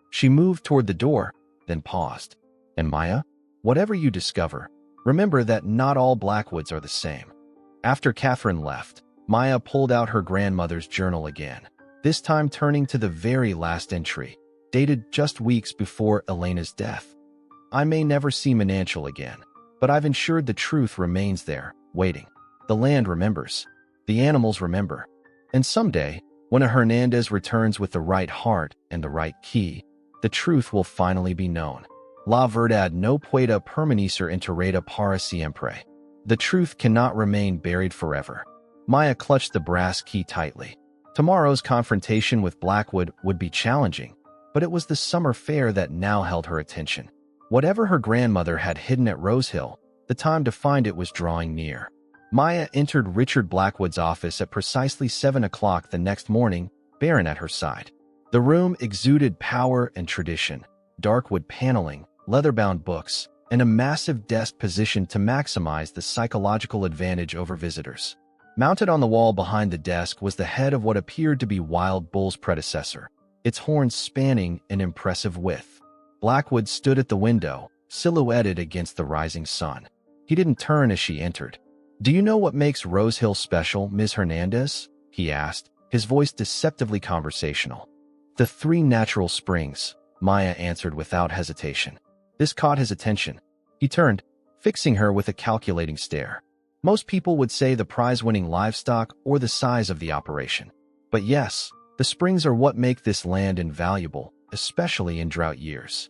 She moved toward the door, then paused. "And Maya, whatever you discover, remember that not all Blackwoods are the same." After Catherine left, Maya pulled out her grandmother's journal again, this time turning to the very last entry, dated just weeks before Elena's death. "I may never see Menanchel again. but I've ensured the truth remains there, waiting. The land remembers. The animals remember. And someday, when a Hernandez returns with the right heart and the right key, the truth will finally be known. La verdad no puede permanecer enterrada para siempre. The truth cannot remain buried forever. Maya clutched the brass key tightly. Tomorrow's confrontation with Blackwood would be challenging, but it was the summer fair that now held her attention. Whatever her grandmother had hidden at Rosehill, the time to find it was drawing near. Maya entered Richard Blackwood's office at precisely 7 o'clock the next morning, Baron at her side. The room exuded power and tradition, dark wood paneling, leather-bound books, and a massive desk positioned to maximize the psychological advantage over visitors. Mounted on the wall behind the desk was the head of what appeared to be Wild Bull's predecessor, its horns spanning an impressive width. Blackwood stood at the window, silhouetted against the rising sun. He didn't turn as she entered. "Do you know what makes Rosehill special, Ms. Hernandez?" he asked, his voice deceptively conversational. "The 3 natural springs," Maya answered without hesitation. This caught his attention. He turned, fixing her with a calculating stare. Most people would say the prize-winning livestock or the size of the operation. But yes, the springs are what make this land invaluable, especially in drought years.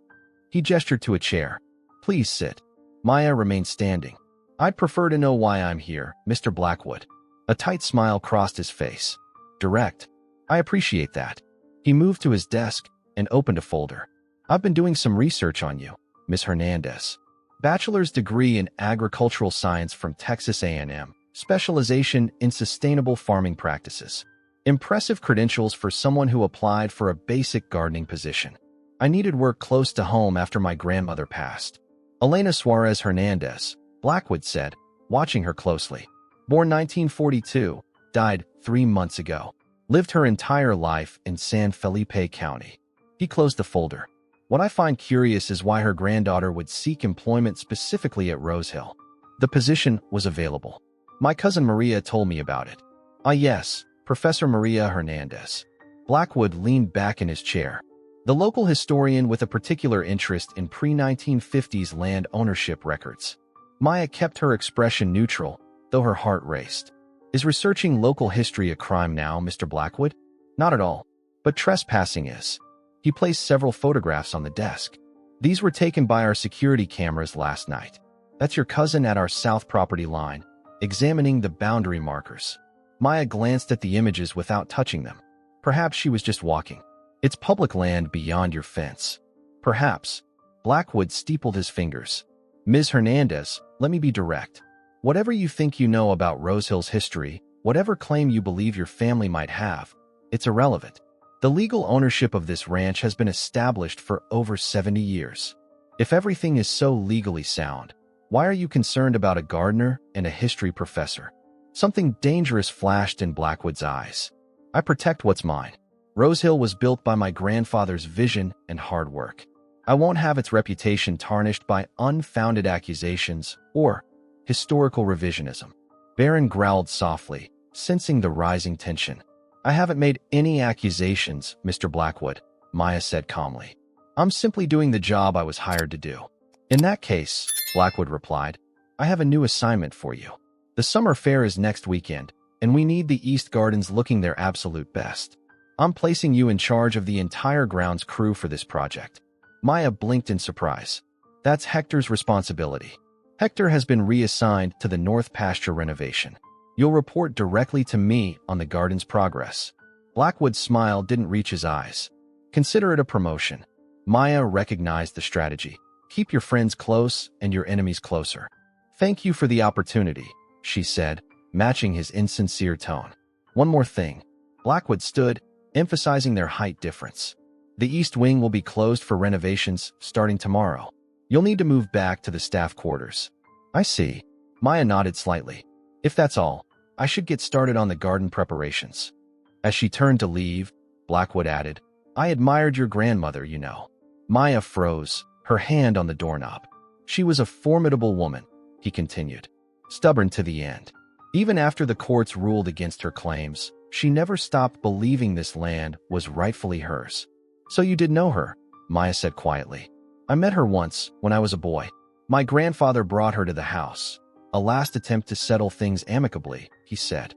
He gestured to a chair. "Please sit." Maya remained standing. "I'd prefer to know why I'm here, Mr. Blackwood." A tight smile crossed his face. "Direct. I appreciate that." He moved to his desk and opened a folder. "I've been doing some research on you, Ms. Hernandez. Bachelor's degree in agricultural science from Texas A&M, specialization in sustainable farming practices. Impressive credentials for someone who applied for a basic gardening position. I needed work close to home after my grandmother passed." Elena Suarez Hernandez, Blackwood said, watching her closely. Born 1942, died 3 months ago. Lived her entire life in San Felipe County. He closed the folder. "What I find curious is why her granddaughter would seek employment specifically at Rosehill. The position was available. My cousin Maria told me about it." "Ah yes, Professor Maria Hernandez." Blackwood leaned back in his chair. The local historian with a particular interest in pre-1950s land ownership records. Maya kept her expression neutral, though her heart raced. "Is researching local history a crime now, Mr. Blackwood?" "Not at all. But trespassing is." He placed several photographs on the desk. "These were taken by our security cameras last night. That's your cousin at our south property line, examining the boundary markers." Maya glanced at the images without touching them. Perhaps she was just walking. "It's public land beyond your fence." "Perhaps." Blackwood steepled his fingers. "Ms. Hernandez, let me be direct. Whatever you think you know about Rosehill's history, whatever claim you believe your family might have, it's irrelevant. The legal ownership of this ranch has been established for over 70 years. If everything is so legally sound, why are you concerned about a gardener and a history professor?" Something dangerous flashed in Blackwood's eyes. "I protect what's mine. Rosehill was built by my grandfather's vision and hard work. I won't have its reputation tarnished by unfounded accusations or historical revisionism." Baron growled softly, sensing the rising tension. "I haven't made any accusations, Mr. Blackwood," Maya said calmly. "I'm simply doing the job I was hired to do." "In that case," Blackwood replied, "I have a new assignment for you. The summer fair is next weekend, and we need the East Gardens looking their absolute best. I'm placing you in charge of the entire grounds crew for this project." Maya blinked in surprise. "That's Hector's responsibility. Hector has been reassigned to the North Pasture renovation. You'll report directly to me on the garden's progress." Blackwood's smile didn't reach his eyes. "Consider it a promotion." Maya recognized the strategy. Keep your friends close and your enemies closer. "Thank you for the opportunity," she said, matching his insincere tone. "One more thing." Blackwood stood, emphasizing their height difference. "The east wing will be closed for renovations starting tomorrow. You'll need to move back to the staff quarters." "I see." Maya nodded slightly. "If that's all, I should get started on the garden preparations." As she turned to leave, Blackwood added, "I admired your grandmother, you know." Maya froze, her hand on the doorknob. "She was a formidable woman," he continued, "stubborn to the end. Even after the courts ruled against her claims, she never stopped believing this land was rightfully hers." "So you did know her?" Maya said quietly. "I met her once when I was a boy." My grandfather brought her to the house. A last attempt to settle things amicably, he said.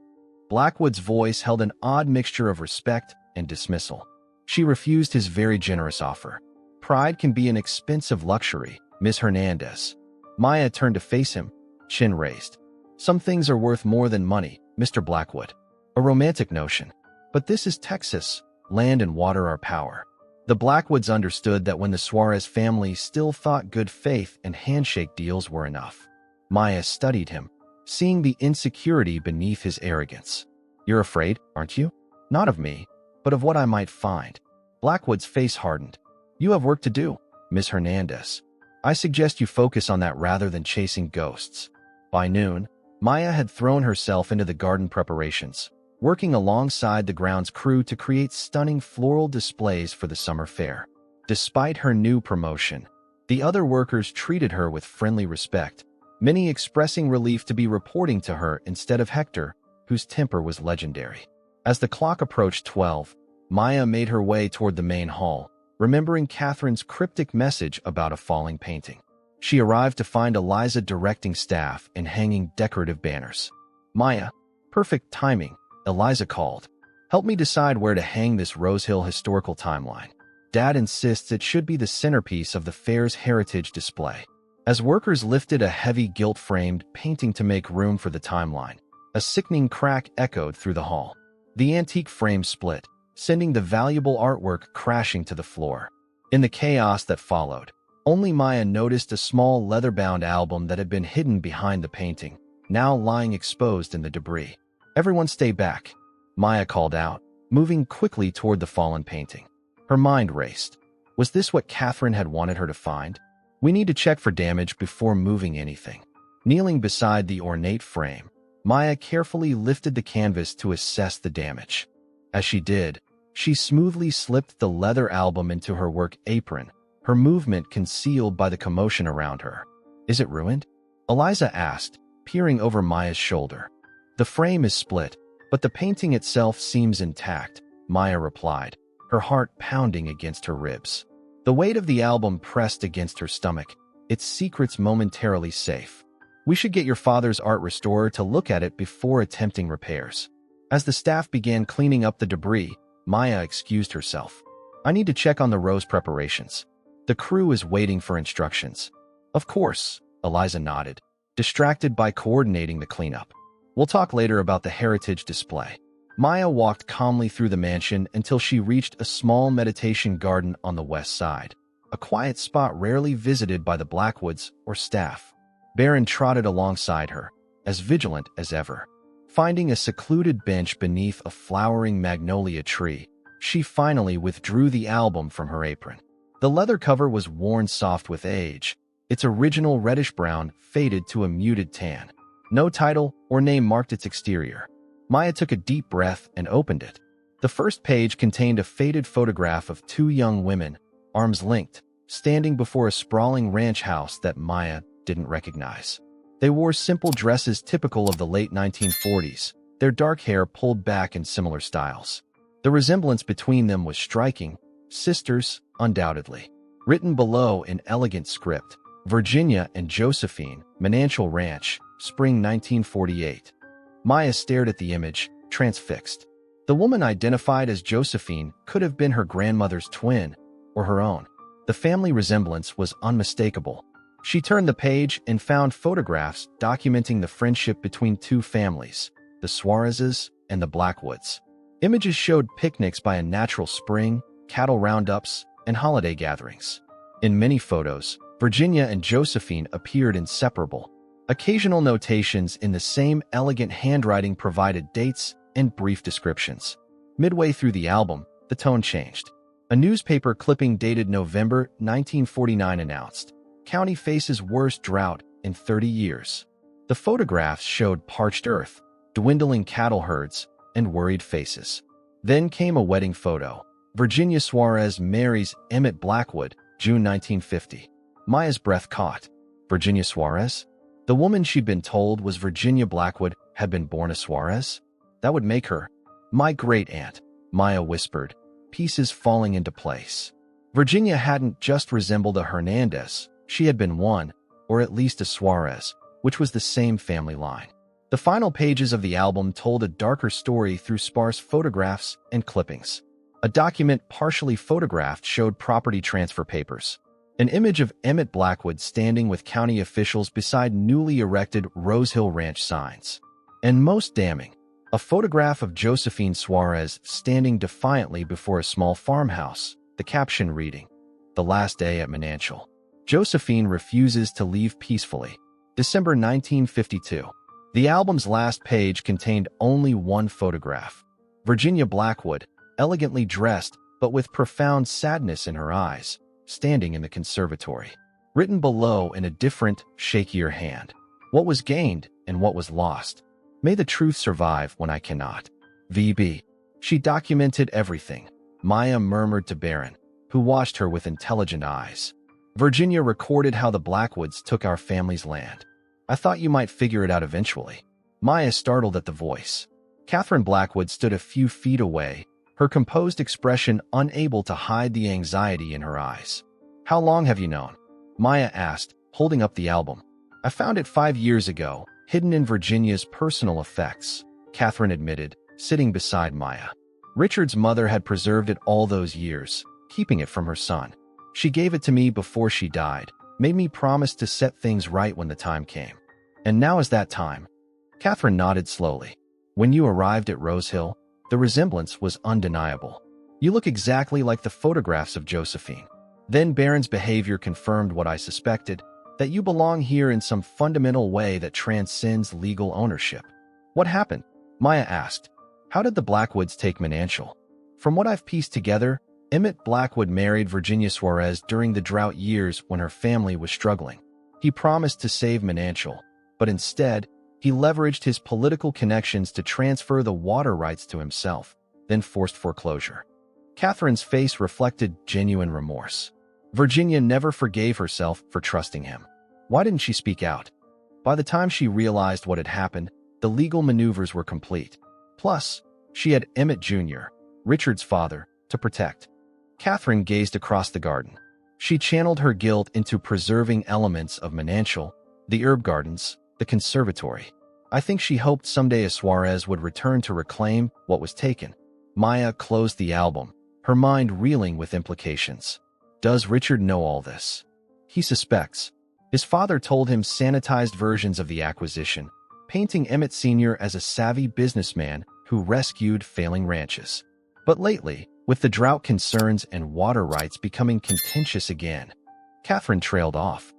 Blackwood's voice held an odd mixture of respect and dismissal. She refused his very generous offer. Pride can be an expensive luxury, Miss Hernandez. Maya turned to face him, chin raised. Some things are worth more than money, Mr. Blackwood. A romantic notion. But this is Texas. Land and water are power. The Blackwoods understood that when the Suarez family still thought good faith and handshake deals were enough. Maya studied him, seeing the insecurity beneath his arrogance. You're afraid, aren't you? Not of me, but of what I might find. Blackwood's face hardened. You have work to do, Miss Hernandez. I suggest you focus on that rather than chasing ghosts. By noon, Maya had thrown herself into the garden preparations, working alongside the grounds crew to create stunning floral displays for the summer fair. Despite her new promotion, the other workers treated her with friendly respect, many expressing relief to be reporting to her instead of Hector, whose temper was legendary. As the clock approached 12, Maya made her way toward the main hall, remembering Catherine's cryptic message about a falling painting. She arrived to find Eliza directing staff and hanging decorative banners. Maya, perfect timing, Eliza called. Help me decide where to hang this Rose Hill historical timeline. Dad insists it should be the centerpiece of the fair's heritage display. As workers lifted a heavy gilt-framed painting to make room for the timeline, a sickening crack echoed through the hall. The antique frame split, sending the valuable artwork crashing to the floor. In the chaos that followed, only Maya noticed a small leather-bound album that had been hidden behind the painting, now lying exposed in the debris. Everyone stay back, Maya called out, moving quickly toward the fallen painting. Her mind raced. Was this what Catherine had wanted her to find? We need to check for damage before moving anything. Kneeling beside the ornate frame, Maya carefully lifted the canvas to assess the damage. As she did, she smoothly slipped the leather album into her work apron, her movement concealed by the commotion around her. Is it ruined? Eliza asked, peering over Maya's shoulder. The frame is split, but the painting itself seems intact, Maya replied, her heart pounding against her ribs. The weight of the album pressed against her stomach, its secrets momentarily safe. We should get your father's art restorer to look at it before attempting repairs. As the staff began cleaning up the debris, Maya excused herself. I need to check on the rose preparations. The crew is waiting for instructions. Of course, Eliza nodded, distracted by coordinating the cleanup. We'll talk later about the heritage display. Maya walked calmly through the mansion until she reached a small meditation garden on the west side, a quiet spot rarely visited by the Blackwoods or staff. Barron trotted alongside her, as vigilant as ever. Finding a secluded bench beneath a flowering magnolia tree, she finally withdrew the album from her apron. The leather cover was worn soft with age, its original reddish-brown faded to a muted tan. No title or name marked its exterior. Maya took a deep breath and opened it. The first page contained a faded photograph of two young women, arms linked, standing before a sprawling ranch house that Maya didn't recognize. They wore simple dresses typical of the late 1940s, their dark hair pulled back in similar styles. The resemblance between them was striking, sisters, undoubtedly. Written below in elegant script, Virginia and Josephine, Menanchel Ranch, Spring 1948. Maya stared at the image, transfixed. The woman identified as Josephine could have been her grandmother's twin, or her own. The family resemblance was unmistakable. She turned the page and found photographs documenting the friendship between two families, the Suarezes and the Blackwoods. Images showed picnics by a natural spring, cattle roundups, and holiday gatherings. In many photos, Virginia and Josephine appeared inseparable. Occasional notations in the same elegant handwriting provided dates and brief descriptions. Midway through the album, the tone changed. A newspaper clipping dated November 1949 announced, "County faces worst drought in 30 years." The photographs showed parched earth, dwindling cattle herds, and worried faces. Then came a wedding photo. Virginia Suarez marries Emmett Blackwood, June 1950. Maya's breath caught. Virginia Suarez? The woman she'd been told was Virginia Blackwood had been born a Suarez? That would make her my great-aunt, Maya whispered, pieces falling into place. Virginia hadn't just resembled a Hernandez, she had been one, or at least a Suarez, which was the same family line. The final pages of the album told a darker story through sparse photographs and clippings. A document partially photographed showed property transfer papers. An image of Emmett Blackwood standing with county officials beside newly erected Rose Hill Ranch signs. And most damning, a photograph of Josephine Suarez standing defiantly before a small farmhouse, the caption reading, "The last day at Menanchel. Josephine refuses to leave peacefully." December 1952. The album's last page contained only one photograph. Virginia Blackwood, elegantly dressed but with profound sadness in her eyes, standing in the conservatory. Written below in a different, shakier hand. What was gained and what was lost. May the truth survive when I cannot. VB. She documented everything, Maya murmured to Barron, who watched her with intelligent eyes. Virginia recorded how the Blackwoods took our family's land. I thought you might figure it out eventually. Maya startled at the voice. Catherine Blackwood stood a few feet away, her composed expression unable to hide the anxiety in her eyes. How long have you known? Maya asked, holding up the album. I found it 5 years ago, hidden in Virginia's personal effects, Catherine admitted, sitting beside Maya. Richard's mother had preserved it all those years, keeping it from her son. She gave it to me before she died, made me promise to set things right when the time came. And now is that time. Catherine nodded slowly. When you arrived at Rose Hill, the resemblance was undeniable. You look exactly like the photographs of Josephine. Then Barron's behavior confirmed what I suspected, that you belong here in some fundamental way that transcends legal ownership. What happened? Maya asked. How did the Blackwoods take Menanchel? From what I've pieced together, Emmett Blackwood married Virginia Suarez during the drought years when her family was struggling. He promised to save Menanchel, but instead, he leveraged his political connections to transfer the water rights to himself, then forced foreclosure. Catherine's face reflected genuine remorse. Virginia never forgave herself for trusting him. Why didn't she speak out? By the time she realized what had happened, the legal maneuvers were complete. Plus, she had Emmett Jr., Richard's father, to protect. Catherine gazed across the garden. She channeled her guilt into preserving elements of Menanchel, the herb gardens, the conservatory. I think she hoped someday a Suarez would return to reclaim what was taken. Maya closed the album, her mind reeling with implications. Does Richard know all this? He suspects. His father told him sanitized versions of the acquisition, painting Emmett Sr. as a savvy businessman who rescued failing ranches. But lately, with the drought concerns and water rights becoming contentious again, Catherine trailed off.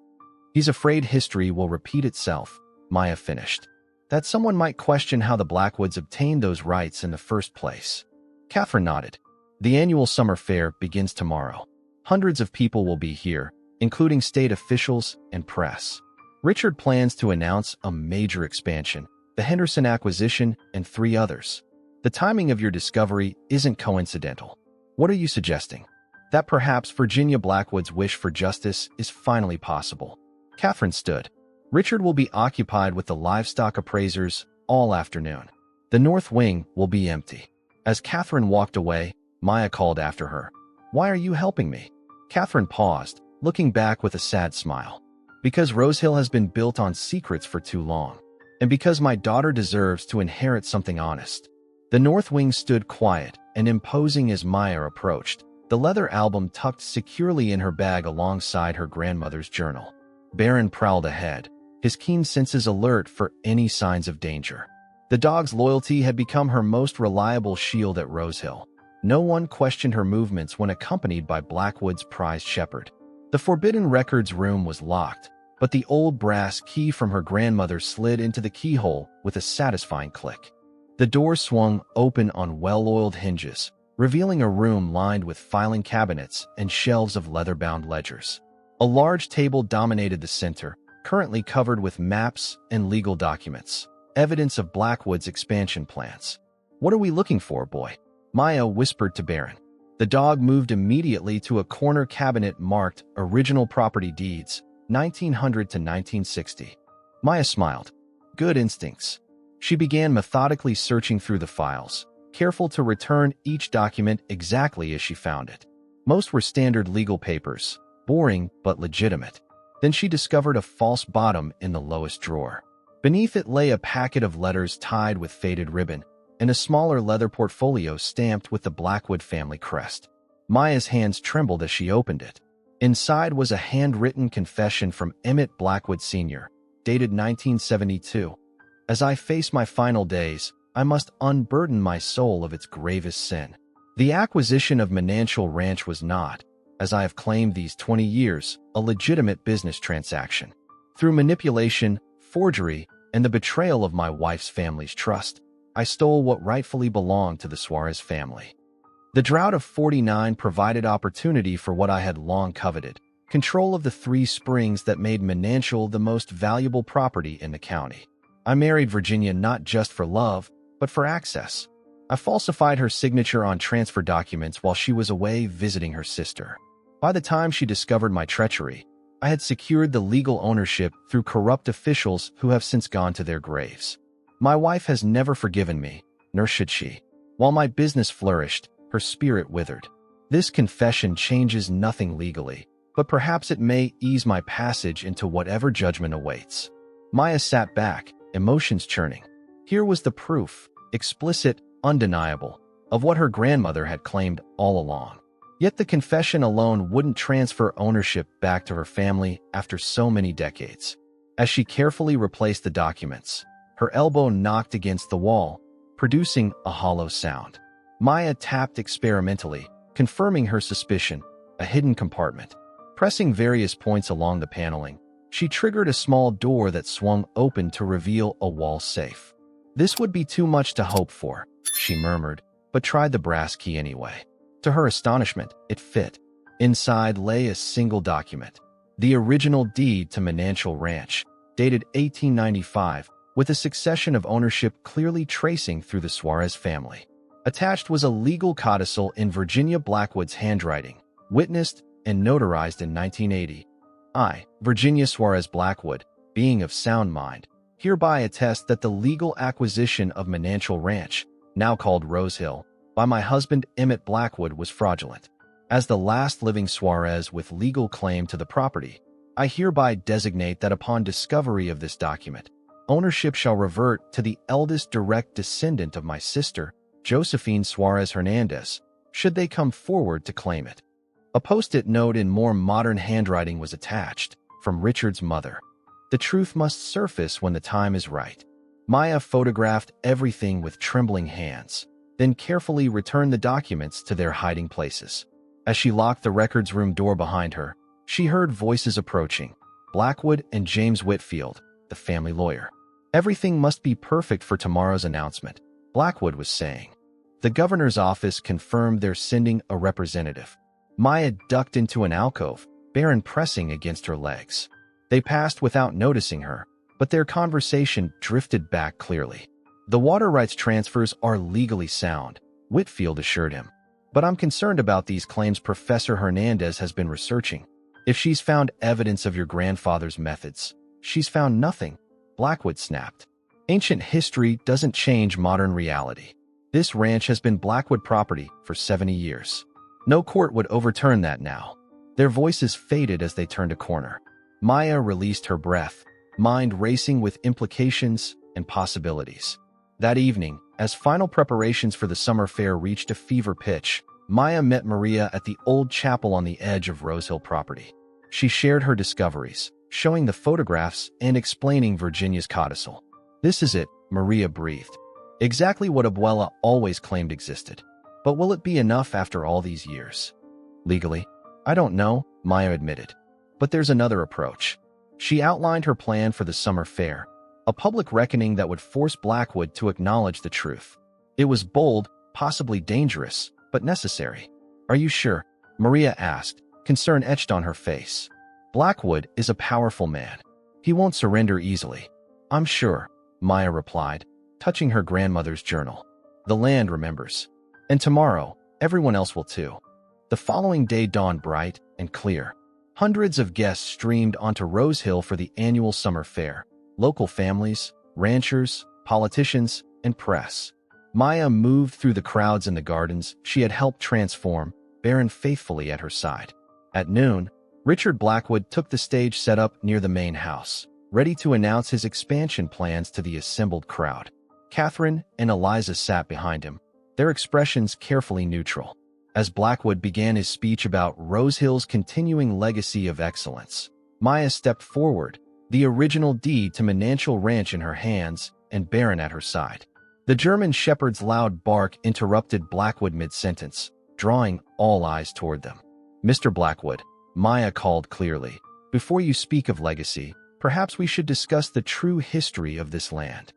He's afraid history will repeat itself, Maya finished. That someone might question how the Blackwoods obtained those rights in the first place. Catherine nodded. The annual summer fair begins tomorrow. Hundreds of people will be here, including state officials and press. Richard plans to announce a major expansion, the Henderson acquisition, and 3 others. The timing of your discovery isn't coincidental. What are you suggesting? That perhaps Virginia Blackwood's wish for justice is finally possible. Catherine stood. Richard will be occupied with the livestock appraisers all afternoon. The north wing will be empty. As Catherine walked away, Maya called after her. Why are you helping me? Catherine paused, looking back with a sad smile. Because Rose Hill has been built on secrets for too long. And because my daughter deserves to inherit something honest. The north wing stood quiet and imposing as Maya approached, the leather album tucked securely in her bag alongside her grandmother's journal. Barron prowled ahead, his keen senses alert for any signs of danger. The dog's loyalty had become her most reliable shield at Rose Hill. No one questioned her movements when accompanied by Blackwood's prized shepherd. The Forbidden Records room was locked, but the old brass key from her grandmother slid into the keyhole with a satisfying click. The door swung open on well-oiled hinges, revealing a room lined with filing cabinets and shelves of leather-bound ledgers. A large table dominated the center, currently covered with maps and legal documents, evidence of Blackwood's expansion plans. What are we looking for, boy? Maya whispered to Barron. The dog moved immediately to a corner cabinet marked Original Property Deeds, 1900 to 1960. Maya smiled. Good instincts. She began methodically searching through the files, careful to return each document exactly as she found it. Most were standard legal papers, boring but legitimate. Then she discovered a false bottom in the lowest drawer. Beneath it lay a packet of letters tied with faded ribbon and a smaller leather portfolio stamped with the Blackwood family crest. Maya's hands trembled as she opened it. Inside was a handwritten confession from Emmett Blackwood Sr., dated 1972. As I face my final days, I must unburden my soul of its gravest sin. The acquisition of Menanchel Ranch was not, as I have claimed these 20 years, a legitimate business transaction. Through manipulation, forgery, and the betrayal of my wife's family's trust, I stole what rightfully belonged to the Suarez family. The drought of '49 provided opportunity for what I had long coveted, control of the 3 springs that made Menanchel the most valuable property in the county. I married Virginia not just for love, but for access. I falsified her signature on transfer documents while she was away visiting her sister. By the time she discovered my treachery, I had secured the legal ownership through corrupt officials who have since gone to their graves. My wife has never forgiven me, nor should she. While my business flourished, her spirit withered. This confession changes nothing legally, but perhaps it may ease my passage into whatever judgment awaits. Maya sat back, emotions churning. Here was the proof, explicit, undeniable, of what her grandmother had claimed all along. Yet the confession alone wouldn't transfer ownership back to her family after so many decades. As she carefully replaced the documents, her elbow knocked against the wall, producing a hollow sound. Maya tapped experimentally, confirming her suspicion, a hidden compartment. Pressing various points along the paneling, she triggered a small door that swung open to reveal a wall safe. This would be too much to hope for, she murmured, but tried the brass key anyway. To her astonishment, it fit. Inside lay a single document, the original deed to Menanchel Ranch, dated 1895, with a succession of ownership clearly tracing through the Suarez family. Attached was a legal codicil in Virginia Blackwood's handwriting, witnessed and notarized in 1980. I, Virginia Suarez Blackwood, being of sound mind, hereby attest that the legal acquisition of Menanchel Ranch, now called Rose Hill, by my husband Emmett Blackwood was fraudulent. As the last living Suarez with legal claim to the property, I hereby designate that upon discovery of this document, ownership shall revert to the eldest direct descendant of my sister, Josephine Suarez Hernandez, should they come forward to claim it. A post-it note in more modern handwriting was attached, from Richard's mother. The truth must surface when the time is right. Maya photographed everything with trembling hands, then carefully returned the documents to their hiding places. As she locked the records room door behind her, she heard voices approaching, Blackwood and James Whitfield, the family lawyer. Everything must be perfect for tomorrow's announcement, Blackwood was saying. The governor's office confirmed they're sending a representative. Maya ducked into an alcove, Baron pressing against her legs. They passed without noticing her, but their conversation drifted back clearly. The water rights transfers are legally sound, Whitfield assured him. But I'm concerned about these claims Professor Hernandez has been researching. If she's found evidence of your grandfather's methods, she's found nothing, Blackwood snapped. Ancient history doesn't change modern reality. This ranch has been Blackwood property for 70 years. No court would overturn that now. Their voices faded as they turned a corner. Maya released her breath, mind racing with implications and possibilities. That evening, as final preparations for the summer fair reached a fever pitch, Maya met Maria at the old chapel on the edge of Rose Hill property. She shared her discoveries, showing the photographs and explaining Virginia's codicil. This is it, Maria breathed. Exactly what Abuela always claimed existed. But will it be enough after all these years? Legally, I don't know, Maya admitted. But there's another approach. She outlined her plan for the summer fair, a public reckoning that would force Blackwood to acknowledge the truth. It was bold, possibly dangerous, but necessary. Are you sure? Maria asked, concern etched on her face. Blackwood is a powerful man. He won't surrender easily. I'm sure, Maya replied, touching her grandmother's journal. The land remembers. And tomorrow, everyone else will too. The following day dawned bright and clear. Hundreds of guests streamed onto Rose Hill for the annual summer fair. Local families, ranchers, politicians, and press. Maya moved through the crowds in the gardens she had helped transform, Baron faithfully at her side. At noon, Richard Blackwood took the stage set up near the main house, ready to announce his expansion plans to the assembled crowd. Catherine and Eliza sat behind him, their expressions carefully neutral. As Blackwood began his speech about Rosehill's continuing legacy of excellence, Maya stepped forward, the original deed to Menantial Ranch in her hands and Baron at her side. The German shepherd's loud bark interrupted Blackwood mid-sentence, drawing all eyes toward them. "Mr. Blackwood," Maya called clearly, "before you speak of legacy, perhaps we should discuss the true history of this land."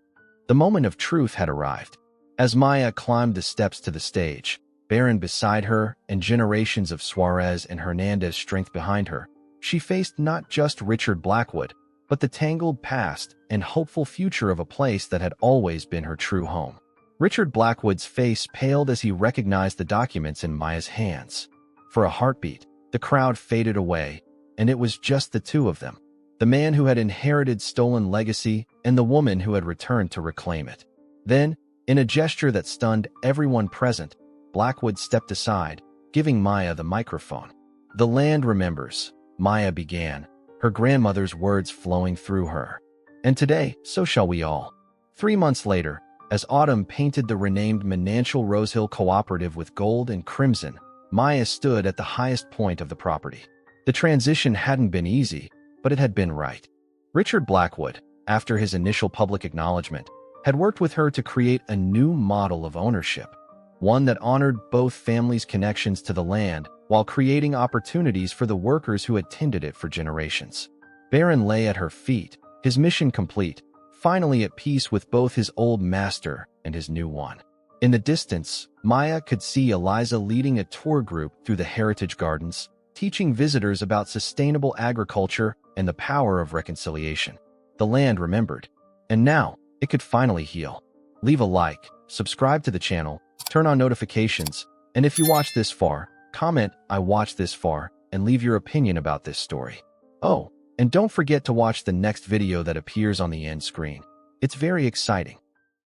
The moment of truth had arrived. As Maya climbed the steps to the stage, Baron beside her and generations of Suarez and Hernandez strength behind her, she faced not just Richard Blackwood, but the tangled past and hopeful future of a place that had always been her true home. Richard Blackwood's face paled as he recognized the documents in Maya's hands. For a heartbeat, the crowd faded away, and it was just the two of them. The man who had inherited stolen legacy and the woman who had returned to reclaim it. Then, in a gesture that stunned everyone present, Blackwood stepped aside, giving Maya the microphone. "The land remembers," Maya began, her grandmother's words flowing through her. "And today, so shall we all." 3 months later, as autumn painted the renamed Menantial Rosehill Cooperative with gold and crimson, Maya stood at the highest point of the property. The transition hadn't been easy, but it had been right. Richard Blackwood, after his initial public acknowledgement, had worked with her to create a new model of ownership, one that honored both families' connections to the land while creating opportunities for the workers who had tended it for generations. Baron lay at her feet, his mission complete, finally at peace with both his old master and his new one. In the distance, Maya could see Eliza leading a tour group through the heritage gardens, teaching visitors about sustainable agriculture and the power of reconciliation. The land remembered, and now it could finally heal. Leave a like, subscribe to the channel, turn on notifications, and if you watched this far, comment "I watched this far" and leave your opinion about this story. Oh, and don't forget to watch the next video that appears on the end screen. It's very exciting.